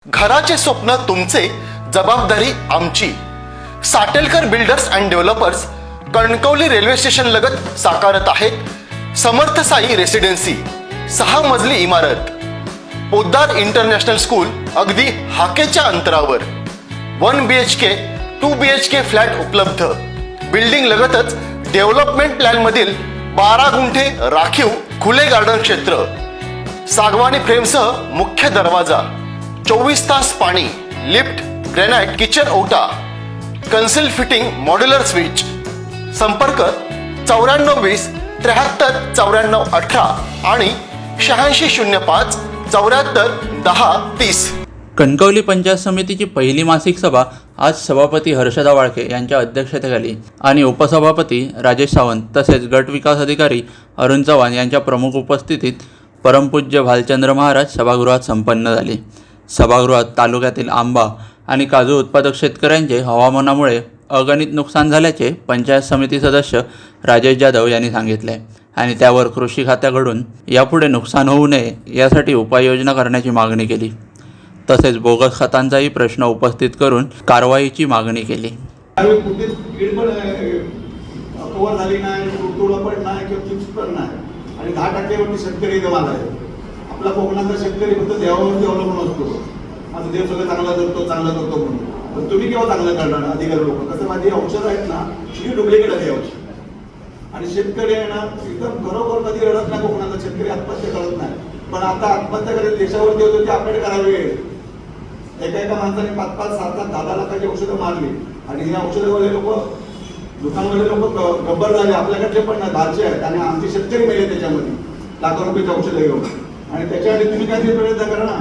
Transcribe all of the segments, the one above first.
घराचे स्वप्न तुमचे, जबाबदारी आमची. Satelkar builders and developers Kankavli railway station लगत साकारत आहेत समर्थ साई रेसिडेन्सी. 6 मजली इमारत, पोद्दार इंटरनॅशनल स्कूल अगदी हाकेच्या अंतरावर. 1 BHK 2 BHK फ्लॅट उपलब्ध. बिल्डिंग लगतच डेव्हलपमेंट प्लॅन मधील 12 गुंठे राखीव खुले गार्डन क्षेत्र. सागवानी फ्रेमसह मुख्य दरवाजा, 24 तास पाणी, लिफ्ट, ग्रॅनाइट किचन ओटा, कन्सिल फिटिंग मॉड्युलर स्विच. संपर्क 9420 73 94 18 आणि 8605 74 10 30. कणकवली पंचायत समितीची पहिली मासिक सभा आज सभापती हर्षदा वाळके यांच्या अध्यक्षतेखाली आणि उपसभापती राजेश सावंत तसेच गट विकास अधिकारी अरुण चव्हाण यांच्या प्रमुख उपस्थितीत परमपूज्य भालचंद्र महाराज सभागृहात संपन्न झाली. सभागृहात तालुक्यातील आंबा आणि काजू उत्पादक शेतकऱ्यांचे हवामानामुळे अगणित नुकसान झाल्याचे पंचायत समिती सदस्य राजेश जाधव यांनी सांगितले आणि त्यावर कृषी खात्याकडून यापुढे नुकसान होऊ नये यासाठी उपाययोजना करण्याची मागणी केली. तसेच बोगस खतांचाही प्रश्न उपस्थित करून कारवाईची मागणी केली. आणि 10% शेतकरी जमाला आहे. आपला कोकणातला शेतकरी फक्त देवावरती अवलंबून असतो. माझा देव सगळं चांगला करतो म्हणून. पण तुम्ही केव्हा चांगलं करणार अधिकारी लोक? कसं माझी औषधं आहेत ना, ही डुप्लिकेट आहे औषध. आणि शेतकरी आहे ना एकदम घरोघर कधी रडत नाही. कोकणातला शेतकरी आत्महत्या करत नाही. पण आता आत्महत्या करायला देशावरती होतं ते आपल्याकडे करावे. एका माणसाने 5-5, 7-7, 10-10 लाखाची औषधं मारली आणि हे औषधवाले लोक, दुकानवाले लोक गब्बर झाले. आपल्याकडचे पण धारचे आहेत आणि आमचे शेतकरी मेले त्याच्यामध्ये लाखो रुपयाची औषधं घेऊन. आणि त्याच्यासाठी तुम्ही काय प्रयत्न करा ना,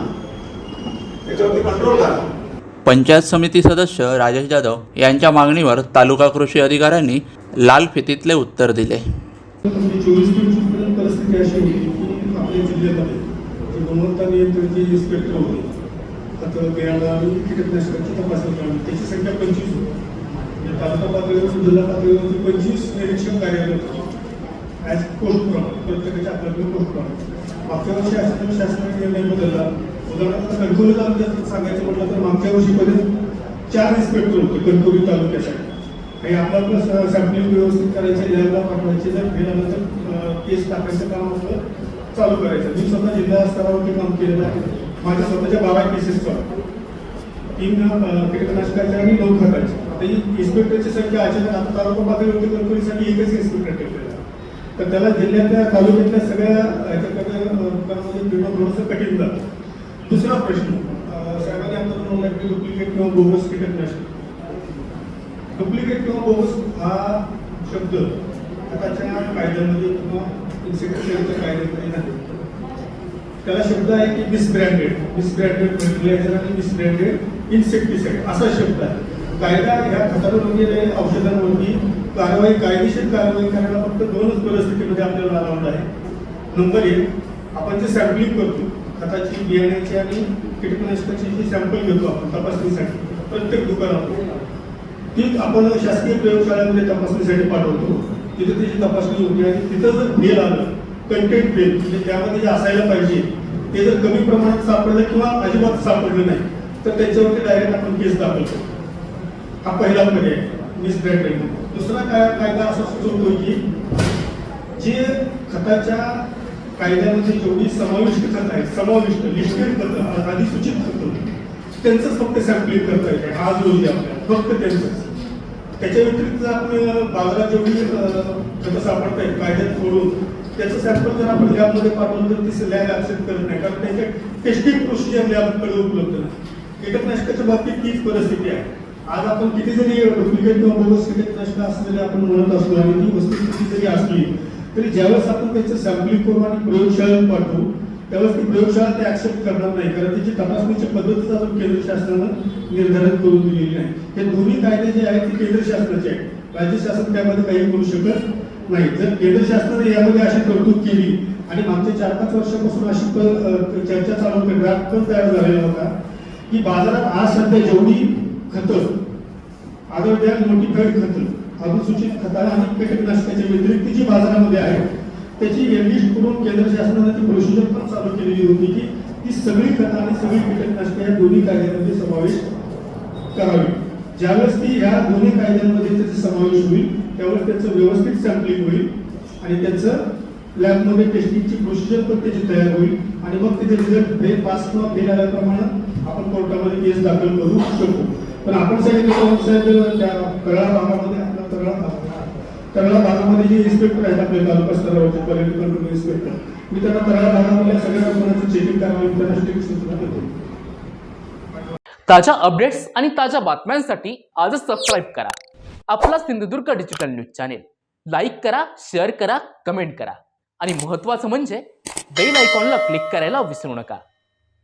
त्याच्यावरती कंट्रोल करा. पंचायत समिती सदस्य राजेश जाधव यांच्या मागणीवर तालुका कृषी अधिकाऱ्यांनी लाल फितीतले उत्तर दिले. 24-25 परिस्थिती अशी होती की आपल्या जिल्ह्यामध्ये जे गुणवत्ता नियंत्रणचे इन्स्पेक्टर होते, खतं बियाणं आणि कीटकनाशकांची तपासणी करणे, त्याची संख्या 25 होती. तालुका पातळीवर जिल्हा पातळीवरती 25 निरीक्षक कार्यालय ॲज पोस्ट प्रमाणे प्रत्येकाच्या आपल्याकडे पोस्ट प्रमाणे. मागच्या वर्षी अशा शासनाने निर्णय बदलला. उदाहरणार्थ कणकवली तालुक्यात सांगायचं म्हटलं तर मागच्या वर्षीपर्यंत 4 इन्स्पेक्टर होते कणकवली तालुक्यासाठी. आणि आपलं सॅम्पलिंग व्यवस्थित करायचं, लॅबला पाठवायचे, जर गेल्यानंतर केस टाकायचं काम आपलं चालू करायचं. मी स्वतः जिल्हा स्तरावरती काम केलेलं आहे. माझ्या स्वतःच्या 12 केसेस चालू, 3 कीटकनाशकाच्या आणि 9 खताच्या. आता ही इन्स्पेक्टरची संख्या अचानक आता तालुका पातळीवरती कणकवलीसाठी एकच इन्स्पेक्टर ठेवलेला. तर त्याला जिल्ह्यातल्या तालुक्यातल्या सगळ्या ह्याच्यामध्ये फिरणं थोडंसं कठीण जातं. दुसरा प्रश्न साहेबांनी आपल्याला म्हणला की डुप्लिकेट किंवा बोगस कीटकनाशक. डुप्लिकेट किंवा बोगस हा शब्द खताच्या कायद्यामध्ये किंवा इन्सेक्टिसाइडच्या कायद्यामध्ये नाही. त्याला शब्द आहे की मिसब्रँडेड फर्टिलायझर आणि मिसब्रँडेड इन्सेक्टिसाइड असा शब्द आहे. कायदा ह्या खतावर वगैरे औषधांवरती कायदेशीर कारवाई करायला फक्त 2च परिस्थितीमध्ये आपल्याला अलाउड आहे. नंबर 1, आपण जे सॅम्पलिंग करतो खताची, बियाण्याची आणि कीटकनाशकाची जी सॅम्पल घेतो आपण तपासणीसाठी प्रत्येक दुकानात, ती आपण शासकीय प्रयोगशाळेमध्ये तपासणीसाठी पाठवतो. तिथे त्याची तपासणी होते आणि तिथं जर फेल आलं, कंटेंट फेल म्हणजे त्यामध्ये जे असायला पाहिजे ते जर कमी प्रमाणात सापडलं किंवा अजिबात सापडलं नाही तर त्याच्यावरती डायरेक्ट आपण केस दाखल करतो. हा पहिला पर्याय मिसब्रँडेड. दुसरा कायदा असा सुचवतो की जे खताच्या कायद्यामध्ये जेवढी समाविष्ट खत आहेत, लिस्टेड खतं, अधिसूचित खतं, त्यांचंच फक्त सॅम्पलिंग करता येते. हा जो आपल्याला फक्त त्यांचंच. त्याच्या व्यतिरिक्त आपण बाजारात जेवढी खतं सापडत आहेत कायद्यात सोडून त्याचं सॅम्पल जर आपण लॅबमध्ये पाठवलं तर ती लॅब ॲक्सेप्ट करत नाही, कारण त्याच्या टेस्टिंग प्रोसिजर लॅबकडे उपलब्ध नाही. कीटकनाशकाच्या बाबतीत तीच परिस्थिती आहे. आज आपण किती जरी डुप्लिकेट किंवा बोगस कीटकनाशक असलेले आपण म्हणत असलो आणि ती वस्तुस्थिती जरी असली तरी ज्यावेळेस आपण त्याचं सॅम्पलिंग करू आणि प्रयोगशाळेत पाठवू त्यावेळेस ती प्रयोगशाळा ते ॲक्सेप्ट करणार नाही, कारण त्याची तपासणीची पद्धतच आपण केंद्र शासनानं निर्धारित करून दिलेली नाही. हे दोन्ही कायदे जे आहेत ते केंद्र शासनाचे आहेत. राज्य शासन त्यामध्ये काही करू शकत नाही. जर केंद्र शासनाने यामध्ये अशी तरतूद केली आणि मागच्या 4-5 वर्षापासून अशी चर्चा चालू होती, ड्राफ्ट पण तयार झालेला होता की बाजारात आज सध्या जेवढी खतं, अदर दॅन नोटिफाईड खतं, अधिसूचित खतं आणि कीटकनाशकाच्या व्यतिरिक्त जी बाजारामध्ये आहे त्याची लिस्ट करून केंद्र शासनाने ती प्रोसिजर पण चालू केलेली होती की ती सगळी खतं आणि सगळी कीटकनाशके या दोन्ही कायद्यांमध्ये समावेश करावी. ज्यावेळेस ती ह्या दोन्ही कायद्यांमध्ये त्याचा समावेश होईल त्यावेळेस त्याचं व्यवस्थित सॅम्पलिंग होईल आणि त्याचं लॅबमध्ये टेस्टिंगची प्रोसिजर पण त्याची तयार होईल आणि मग त्याचे रिझल्ट पास किंवा फेल आल्याप्रमाणे आपण कोर्टामध्ये केस दाखल करू शकतो. पण आपण सांगितलं त्या कराड भागामध्ये आपला कराड भागामध्ये जे इन्स्पेक्टर आहेत आपल्या तालुका स्तरावरचे क्वालिटी कंट्रोल इन्स्पेक्टर, मी त्यांना कराड भागामध्ये सगळ्या लोकांचं चेकिंग करावं त्यांना स्ट्रिक्ट सूचना देतो. ताज्या अपडेट्स आणि ताज्या बातम्यांसाठी आजच सबस्क्राईब करा आपला Sindhudurg digital news channel. Like करा, शेअर करा, कमेंट करा आणि महत्त्वाचं म्हणजे बेल आयकॉनला क्लिक करायला विसरू नका.